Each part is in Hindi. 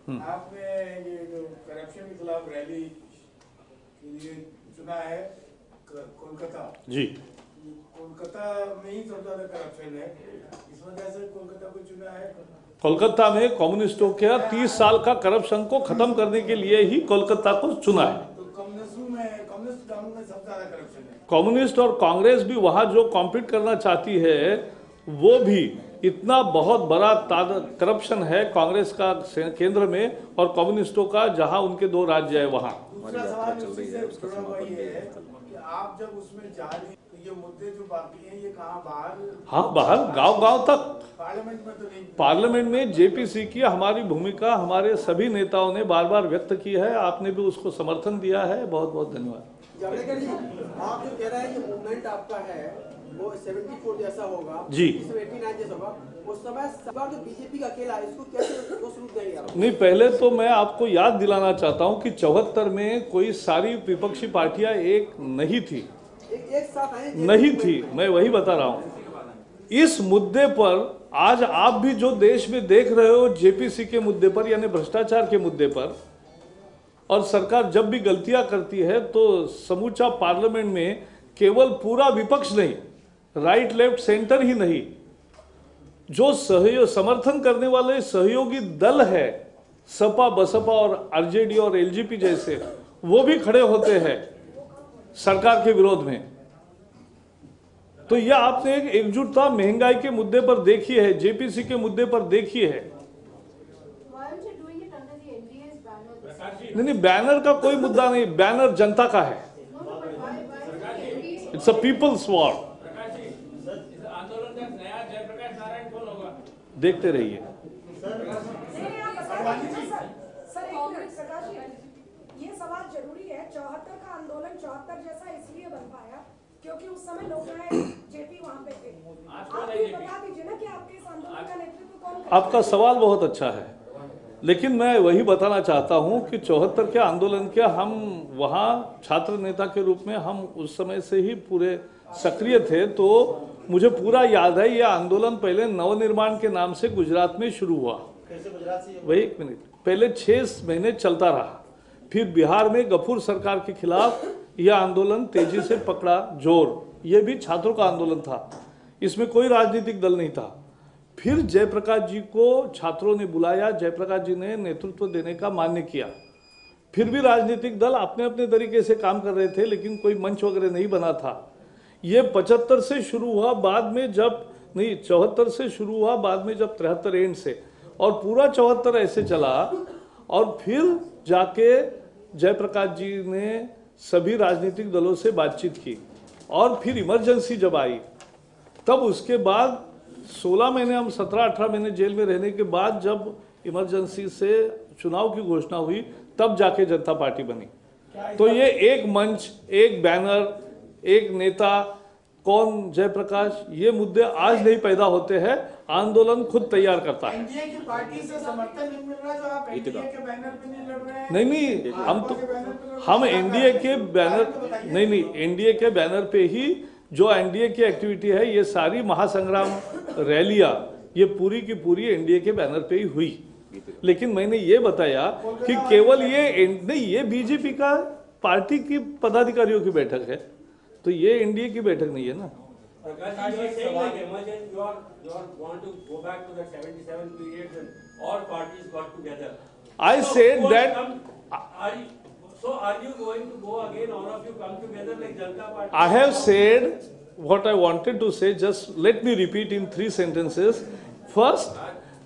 आपने ये जो करप्शन के खिलाफ रैली के लिए चुना है कोलकाता जी, कोलकाता में ही सबसे ज्यादा करप्शन है, इस वजह से कोलकाता को चुना है। कोलकाता में कम्युनिस्टों के 30 साल का करप्शन को खत्म करने के लिए ही कोलकाता को चुना है। तो कम्युनिस्ट कानून में सबसे ज्यादा करप्शन है। कम्युनिस्ट और कांग्रेस भी वहां जो कॉम्पीट करना चाहती है वो भी इतना बहुत बड़ा करप्शन है कांग्रेस का केंद्र में और कम्युनिस्टों का जहां उनके 2 राज्य है वहां। दूसरा सवाल उसी से जुड़ा हुआ ये है कि आप जब उसमें जा रहे तो ये मुद्दे जो बाकी हैं ये कहाँ बाहर? हाँ, बाहर गांव-गांव तक। पार्लियामेंट में तो नहीं। पार्लियामेंट में जेपीसी की हमारी भूमिका हमारे सभी नेताओं ने बार बार व्यक्त की है, आपने भी उसको समर्थन दिया है, बहुत बहुत धन्यवाद। जावड़ेकर जी, आप जो कह रहे हैं ये मूवमेंट आपका है वो 74 जैसा होगा जी, 89 जैसा होगा, उस समय जो बीजेपी का अकेला है इसको कैसे स्वरूप देंगे आप? नहीं, पहले तो मैं आपको याद दिलाना चाहता हूं कि 74 में कोई सारी विपक्षी पार्टियां एक नहीं थी, एक साथ आए नहीं थी, मैं वही बता रहा हूं। इस मुद्दे पर आज आप भी जो देश में देख रहे हो जेपीसी के मुद्दे पर यानी भ्रष्टाचार के मुद्दे पर, और सरकार जब भी गलतियां करती है तो समूचा पार्लियामेंट में केवल पूरा विपक्ष नहीं, राइट लेफ्ट सेंटर ही नहीं, जो समर्थन करने वाले सहयोगी दल है सपा बसपा और आरजेडी और एलजेपी जैसे, वो भी खड़े होते हैं सरकार के विरोध में। तो यह आपने एक एकजुटता महंगाई के मुद्दे पर देखी है, जेपीसी के मुद्दे पर देखी है। नहीं, बैनर का कोई मुद्दा नहीं, बैनर जनता का है, इट्स अ पीपल्स वॉर। देखते रहिए। ये सवाल जरूरी है, 74 का आंदोलन 74 जैसा इसलिए बन पाया क्योंकि उस समय लोकनायक जेपी वहां पे थे। आप ये बता दीजिए ना कि आपके इस आंदोलन का नेतृत्व कौन कर? आपका सवाल बहुत अच्छा है, लेकिन मैं वही बताना चाहता हूं कि 74 के आंदोलन के हम वहां छात्र नेता के रूप में हम उस समय से ही पूरे सक्रिय थे, तो मुझे पूरा याद है ये आंदोलन पहले नवनिर्माण के नाम से गुजरात में शुरू हुआ। वही एक मिनट, पहले 6 महीने चलता रहा, फिर बिहार में गफूर सरकार के खिलाफ यह आंदोलन तेजी से पकड़ा जोर। यह भी छात्रों का आंदोलन था, इसमें कोई राजनीतिक दल नहीं था। फिर जयप्रकाश जी को छात्रों ने बुलाया, जयप्रकाश जी ने नेतृत्व देने का मान्य किया। फिर भी राजनीतिक दल अपने अपने तरीके से काम कर रहे थे, लेकिन कोई मंच वगैरह नहीं बना था। ये 75 से शुरू हुआ, बाद में जब नहीं 74 से शुरू हुआ, बाद में जब 73 एंड से, और पूरा 74 ऐसे चला, और फिर जाके जयप्रकाश जी ने सभी राजनीतिक दलों से बातचीत की, और फिर इमरजेंसी जब आई, तब उसके बाद 16 महीने हम 17-18 महीने जेल में रहने के बाद जब इमरजेंसी से चुनाव की घोषणा हुई, तब जाके जनता पार्टी बनी। तो ये एक मंच, एक बैनर, एक नेता, कौन जयप्रकाश, ये मुद्दे आज नहीं पैदा होते हैं, आंदोलन खुद तैयार करता है। एनडीए की पार्टी से समर्थन नहीं मिल रहा है, तो आप एनडीए के बैनर पे नहीं लड़ रहे हैं? नहीं, हम एनडीए के बैनर नहीं, एनडीए के बैनर पे ही जो एनडीए की एक्टिविटी है, ये सारी महासंग्राम रैलियां ये पूरी की पूरी एनडीए के बैनर पे ही हुई। लेकिन मैंने ये बताया कि केवल ये नहीं, ये बीजेपी का पार्टी की पदाधिकारियों की बैठक है, तो ये एनडीए की बैठक नहीं है ना। I said that. So are you going to go again? All of you come together like Janata Party? I have said what I wanted to say. Just let me repeat in 3 sentences. First,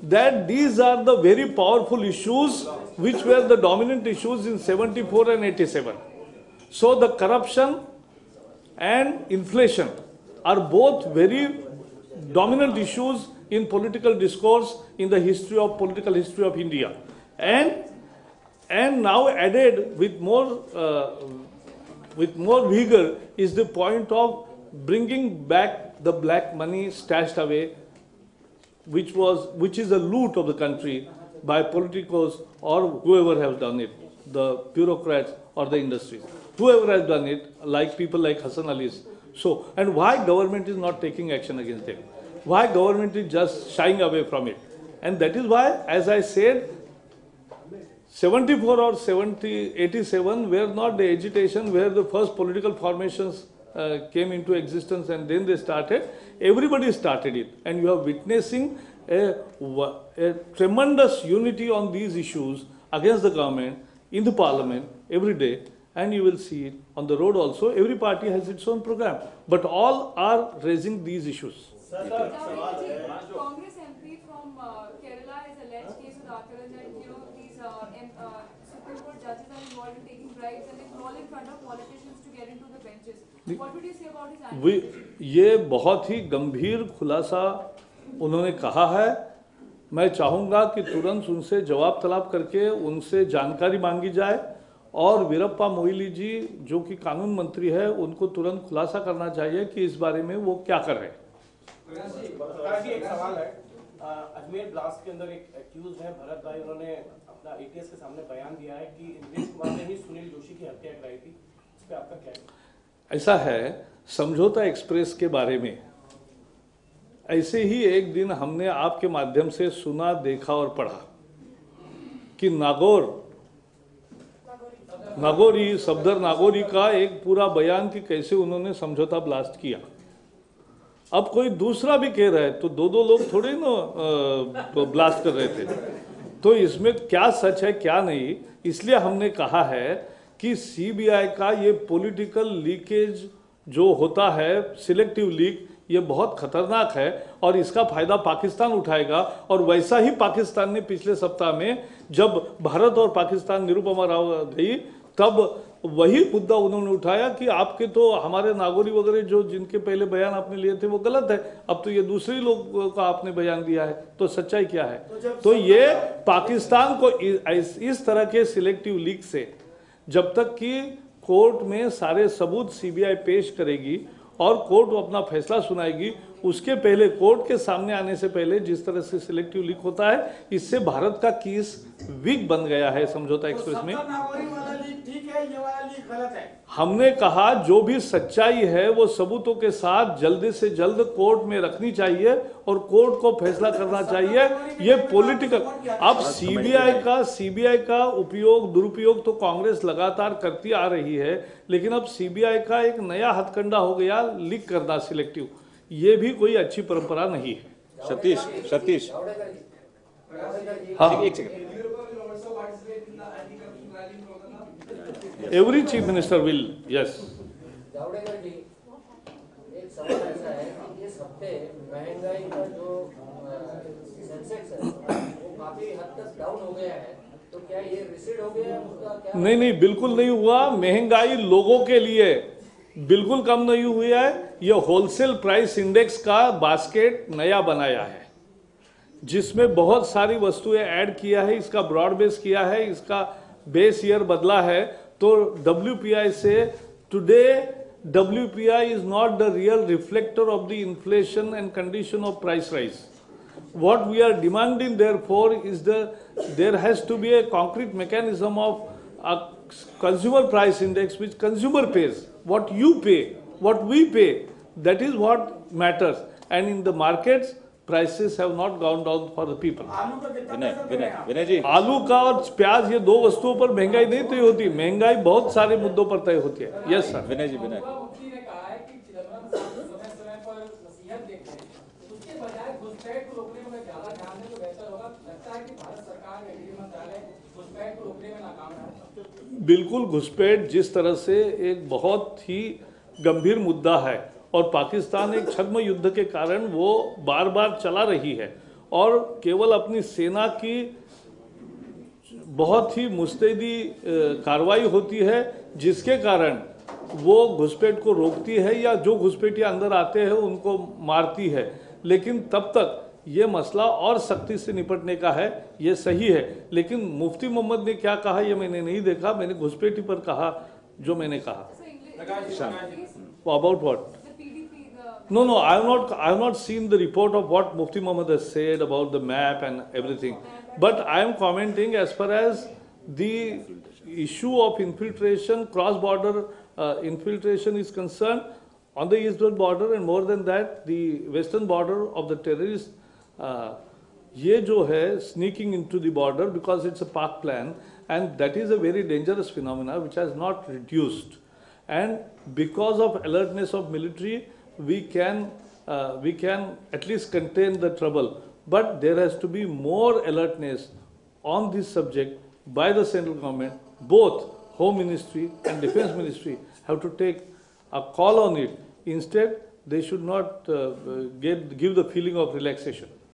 that these are the very powerful issues which were the dominant issues in 74 and 87. So the corruption and inflation are both very dominant issues in political discourse in the history of political history of India, and now added with more vigor is the point of bringing back the black money stashed away, which is a loot of the country by politicos or whoever has done it, the bureaucrats or the industries, whoever has done it, like people like Hassan Ali's. So, and why government is not taking action against them? Why government is just shying away from it? And that is why, as I said, 74 or 87 were not the agitation where the first political formations came into existence and then they started. Everybody started it, and you are witnessing a tremendous unity on these issues against the government in the parliament every day, and you will see it on the road also. Every party has its own program, but all are raising these issues. Congress MP from Kerala has alleged case with Akaran that these Supreme Court judges are involved in taking bribes and they crawl in front of politicians to get into the benches. What would you say about his accusation? ये बहुत ही गंभीर खुलासा उन्होंने कहा है। मैं चाहूँगा कि तुरंत उनसे जवाब तलब करके उनसे जानकारी मांगी जाए, और वीरप्पा मोइली जी जो कि कानून मंत्री है उनको तुरंत खुलासा करना चाहिए कि इस बारे में वो क्या कर रहे हैं। एक सवाल है, अजमेर ब्लास्ट के अंदर एक एक्यूज है भरत भाई, उन्होंने अपना ATS के सामने बयान दिया है कि इंद्रेश कुमार ने ही सुनील जोशी की हत्या कराई थी। इस पे आपका क्या है? ऐसा है, समझौता एक्सप्रेस के बारे में ऐसे ही एक दिन हमने आपके माध्यम से सुना, देखा और पढ़ा कि नागौरी सफदर नागौरी का एक पूरा बयान कि कैसे उन्होंने समझौता ब्लास्ट किया। अब कोई दूसरा भी कह रहा है तो दो लोग थोड़े ना तो ब्लास्ट कर रहे थे, तो इसमें क्या सच है क्या नहीं। इसलिए हमने कहा है कि CBI का ये पॉलिटिकल लीकेज जो होता है, सिलेक्टिव लीक, ये बहुत खतरनाक है और इसका फायदा पाकिस्तान उठाएगा। और वैसा ही पाकिस्तान ने पिछले सप्ताह में जब भारत और पाकिस्तान निरुपमा राव गई तब वही मुद्दा उन्होंने उठाया कि आपके तो हमारे नागौरी वगैरह जो जिनके पहले बयान आपने लिए थे वो गलत है, अब तो ये दूसरे लोग का आपने बयान दिया है, तो सच्चाई क्या है। तो ये पाकिस्तान को इस तरह के सिलेक्टिव लीक से जब तक कि कोर्ट में सारे सबूत CBI पेश करेगी और कोर्ट अपना फैसला सुनाएगी, उसके पहले कोर्ट के सामने आने से पहले जिस तरह से सिलेक्टिव लीक होता है, इससे भारत का केस वीक बन गया है समझौता एक्सप्रेस में। हमने कहा जो भी सच्चाई है वो सबूतों के साथ जल्दी से जल्द कोर्ट में रखनी चाहिए और कोर्ट को फैसला करना चाहिए। ये पॉलिटिकल, अब CBI का उपयोग दुरुपयोग तो कांग्रेस लगातार करती आ रही है, लेकिन अब CBI का एक नया हथकंडा हो गया लीक करना सिलेक्टिव। ये भी कोई अच्छी परंपरा नहीं है। सतीश हाँ, every chief minister will, yes. Javadekar ji, एक सवाल ऐसा है कि इस हफ्ते महंगाई का जो सेंसेक्स है वो काफी हद तक डाउन हो गया है, तो क्या ये रिसीड हो गया है? उसका क्या? नहीं, बिल्कुल नहीं हुआ। महंगाई लोगों के लिए बिल्कुल कम नहीं हुई है। ये होलसेल प्राइस इंडेक्स का बास्केट नया बनाया है जिसमें बहुत सारी वस्तुएं ऐड किया है, इसका ब्रॉड बेस किया है, इसका बेस ईयर बदला है। तो WPI से today WPI is not the real reflector of the inflation and condition of price rise. What we are demanding therefore is there has to be a concrete mechanism of a consumer price index which consumer pays. What you pay, what we pay, that is what matters. And in the markets, prices have not gone down for the people. विनय जी, आलू का और प्याज, ये दो वस्तुओं पर महंगाई नहीं तय होती, महंगाई बहुत सारे मुद्दों पर तय होती है। Yes sir. विनय जी, मुख्यमंत्री ने कहा है कि चिदंबरम साहब समय पर नसीहत देते हैं, उसके बजाय घुसपैठ को रोकने में ज्यादा ध्यान दें तो बेहतर होगा। लगता है कि भारत सरकार में गृह मंत्रालय घुसपैठ को रोकने में नाकाम है। बिल्कुल, घुसपैठ जिस तरह से एक बहुत ही गंभीर मुद्दा है और पाकिस्तान एक छद्म युद्ध के कारण वो बार बार चला रही है और केवल अपनी सेना की बहुत ही मुस्तैदी कार्रवाई होती है जिसके कारण वो घुसपैठ को रोकती है या जो घुसपैठिए अंदर आते हैं उनको मारती है। लेकिन तब तक ये मसला और सख्ती से निपटने का है, ये सही है। लेकिन मुफ्ती मोहम्मद ने क्या कहा ये मैंने नहीं देखा, मैंने घुसपैठी पर कहा जो मैंने कहा। About what? No, I have not seen the report of what Mufti Muhammad has said about the map and everything. But I am commenting as far as the issue of infiltration, cross-border infiltration is concerned on the eastern border, and more than that, the western border of the terrorist ये जो है sneaking into the border because it's a park plan, and that is a very dangerous phenomena which has not reduced. And because of alertness of military, we can at least contain the trouble. But there has to be more alertness on this subject by the central government. Both Home Ministry and Defense Ministry have to take a call on it. Instead, they should not give the feeling of relaxation.